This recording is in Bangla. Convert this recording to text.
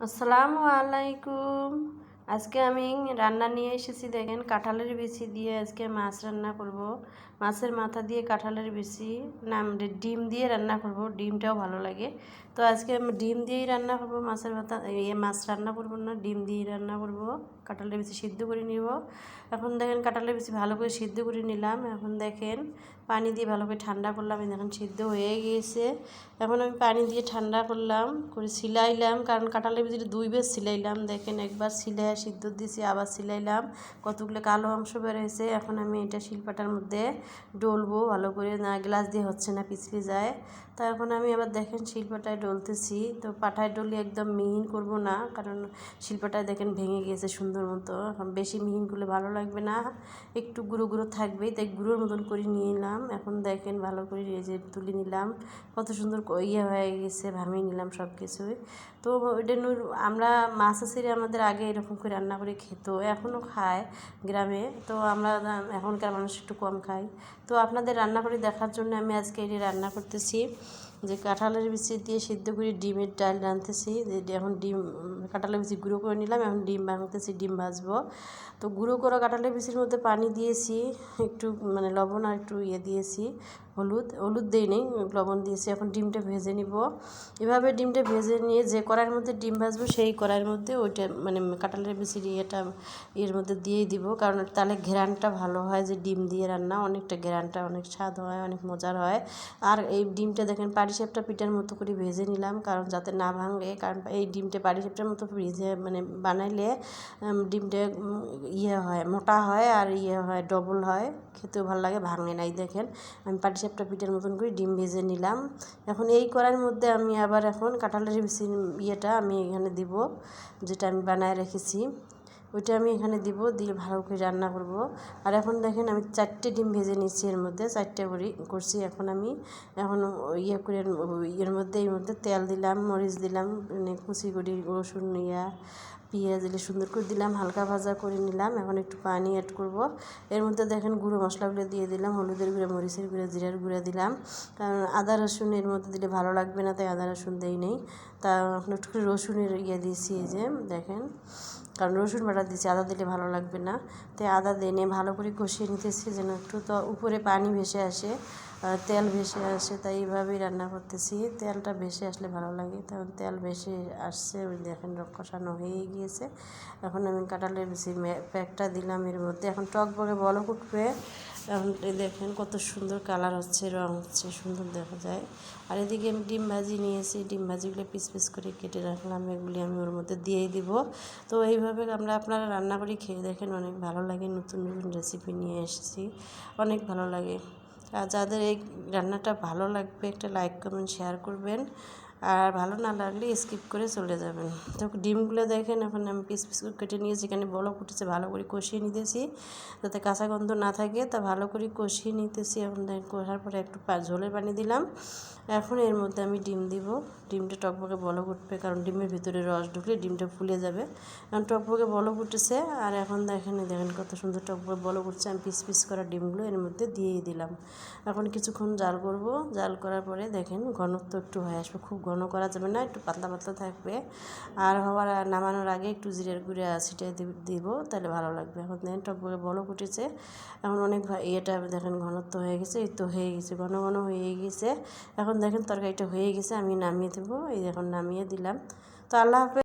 আসসালামু আলাইকুম। আজকে আমি রান্না নিয়ে এসেছি। দেখেন, কাঁঠালের বিচি দিয়ে আজকে মাছ রান্না করব। মাছের মাথা দিয়ে কাঁঠালের বিচি ডিম দিয়ে রান্না করব। ডিমটাও ভালো লাগে। তো আজকে আমি ডিম দিয়েই রান্না করব। মাছের মাথা মাছ রান্না করব না, ডিম দিয়েই রান্না করব। কাঁঠালের বিচি সিদ্ধ করে নিব। এখন দেখেন কাঁঠালের বিচি ভালো করে সিদ্ধ করে নিলাম। এখন দেখেন পানি দিয়ে ভালো করে ঠান্ডা করলাম। দেখেন সিদ্ধ হয়ে গিয়েছে। এখন আমি পানি দিয়ে ঠান্ডা করলাম, করে সিলাইলাম, কারণ কাঁঠালের ভিতরে 2 বেশ সিলাইলাম। দেখেন একবার সিলাই সিদ্ধ দিয়েছি, আবার সিলাইলাম, কতগুলো কালো অংশ বের হয়েছে। এখন আমি এটা শিলপাটার মধ্যে ডলবো ভালো করে, না গ্লাস দিয়ে হচ্ছে না, পিছলে যায়। তা এখন আমি আবার দেখেন শিলপাটায় ডলতেছি। তো পাটায় ডলি একদম মিহিন করব না, কারণ শিলপাটায় দেখেন ভেঙে গিয়েছে সুন্দর মতো। এখন বেশি মিহিন করলে ভালো লাগবে না, একটু গুঁড়ো গুঁড়ো থাকবেই, তাই গুঁড়োর মতন করে নিয়ে নিলাম। এখন দেখেন ভালো করে যে তুলে নিলাম, কত সুন্দর হয়ে গেছে, ভাঙিয়ে নিলাম সব কিছুই। তো ওইটা আমরা মাছ আসিরে আমাদের আগে এরকম করে রান্না করে খেত, এখনও খায় গ্রামে। তো আমরা এখনকার মানুষ একটু কম খাই। তো আপনাদের রান্না করে দেখার জন্য আমি আজকে এটি রান্না করতেছি, যে কাঁঠালের বিচি দিয়ে সিদ্ধ করে ডিমের ডাল রাঁধতেছি। এখন ডিম কাঁঠালের বিচি গুঁড়ো করে নিলাম, এখন ডিম ভাঙতেছি, ডিম ভাজবো। তো গুঁড়ো করা কাঁঠালের বিচির মধ্যে পানি দিয়েছি, একটু লবণ আর একটু দিয়েছি, হলুদ দিই নেই, লবণ দিয়েছি। এখন ডিমটা ভেজে নিব। এভাবে ডিমটা ভেজে নিয়ে যে কড়াইয়ের মধ্যে ডিম ভাজবো, সেই কড়াইয়ের মধ্যে ওইটা কাঁঠালের বিচির এর মধ্যে দিয়েই দিব, কারণ তাহলে ঘ্রাণটা ভালো হয়। যে ডিম দিয়ে রান্না অনেকটা ঘ্রাণটা অনেক স্বাদ হয়, অনেক মজার হয়। আর এই ডিমটা দেখেন পাটিসাপটা পিঠার মতো করে ভেজে নিলাম, কারণ যাতে না ভাঙে। কারণ এই ডিমটা পাটিসাপটার মতো ভেজে বানাইলে ডিমটা হয়, মোটা হয়, আর হয়, ডবল হয়, খেতেও ভালো লাগে, ভাঙে নাই। দেখেন আমি পাটিসাপটা পিঠার মতন করে ডিম ভেজে নিলাম। এখন এই কড়াইয়ের মধ্যে আমি আবার এখন কাঁঠালের বিচির আমি এখানে দিব, যেটা আমি বানায় রেখেছি, ওইটা আমি এখানে দিব, দিয়ে ভালো করে রান্না করব। আর এখন দেখেন আমি 4টে ডিম ভেজে নিচ্ছি, এর মধ্যে 4টে করছি। এখন আমি করে এর মধ্যে তেল দিলাম, মরিচ দিলাম, কুচি করি রসুন, পেঁয়াজ দিলে সুন্দর করে দিলাম, হালকা ভাজা করে নিলাম। এখন একটু পানি অ্যাড করব। এর মধ্যে দেখেন গুঁড়ো মশলাগুলো দিয়ে দিলাম, হলুদের গুঁড়া, মরিচের গুঁড়া, জিরার গুঁড়া দিলাম, কারণ আদা রসুন এর মধ্যে দিলে ভালো লাগবে না, তাই আদা রসুন দেই নেই। তা এখন একটু রসুনের দিয়েছি, এই যে দেখেন, কারণ রসুন বাটা দিয়েছি, আদা দিলে ভালো লাগবে না, তাই আদা দিয়ে ভালো করে কষিয়ে নিতেছি, যেন একটু তো উপরে পানি ভেসে আসে, তেল ভেসে আসে, তাই এইভাবেই রান্না করতেছি। তেলটা ভেসে আসলে ভালো লাগে, তখন তেল ভেসে আসছে, ওই দেখেন কষানো হয়ে গিয়েছে। এখন আমি কাঁঠালের বিচির প্যাকটা দিলাম এর মধ্যে। এখন টকবগে বলক উঠবে। এখন দেখেন কত সুন্দর কালার হচ্ছে, রং হচ্ছে, সুন্দর দেখা যায়। আর এদিকে আমি ডিম ভাজি নিয়েছি, ডিম ভাজিগুলো পিস পিস করে কেটে রাখলাম, এগুলি আমি ওর মধ্যে দিয়েই দিব। তো এইভাবে আপনারা রান্না করে খেয়ে দেখেন, অনেক ভালো লাগে। নতুন নতুন রেসিপি নিয়ে এসেছি, অনেক ভালো লাগে। আর যাদের এই রান্নাটা ভালো লাগবে, একটা লাইক কমেন্ট শেয়ার করবেন, আর ভালো না লাগলে স্কিপ করে চলে যাবেন। তো ডিমগুলো দেখেন এখন আমি পিস পিস করে কেটে নিয়েছি, এখানে বলক উঠেছে, ভালো করে কষিয়ে নিতেছি, যাতে কাঁচা গন্ধ না থাকে, তা ভালো করে কষিয়ে নিতেছি। এখন দেখেন কষার পরে একটু ঝোলের পানি দিলাম। এখন এর মধ্যে আমি ডিম দিব, ডিমটা টকবকে বলক উঠবে, কারণ ডিমের ভিতরে রস ঢুকলে ডিমটা ফুলে যাবে। এখন টকবকে বলক উঠেছে, আর এখন দেখেন কত সুন্দর টকবকে বলক উঠছে। আমি পিস পিস করা ডিমগুলো এর মধ্যে দিয়েই দিলাম। এখন কিছুক্ষণ জাল করব, জাল করার পরে দেখেন ঘনত্ব একটু হয়ে আসবে, খুব ঘন করা যাবে না, একটু পাতলা পাতলা থাকবে। আর নামানোর আগে একটু জিরের গুঁড়া ছিটিয়ে দিব, তাহলে ভালো লাগবে। এখন দেখেন টকবকে বলক উঠেছে, এখন অনেক দেখেন ঘনত্ব হয়ে গেছে, এই তো হয়ে গেছে, ঘন ঘন হয়ে গেছে। এখন দেখেন তরকারিটা হয়ে গেছে, আমি নামিয়ে দেবো, এই এখন নামিয়ে দিলাম। তো আল্লাহ হাফেজ।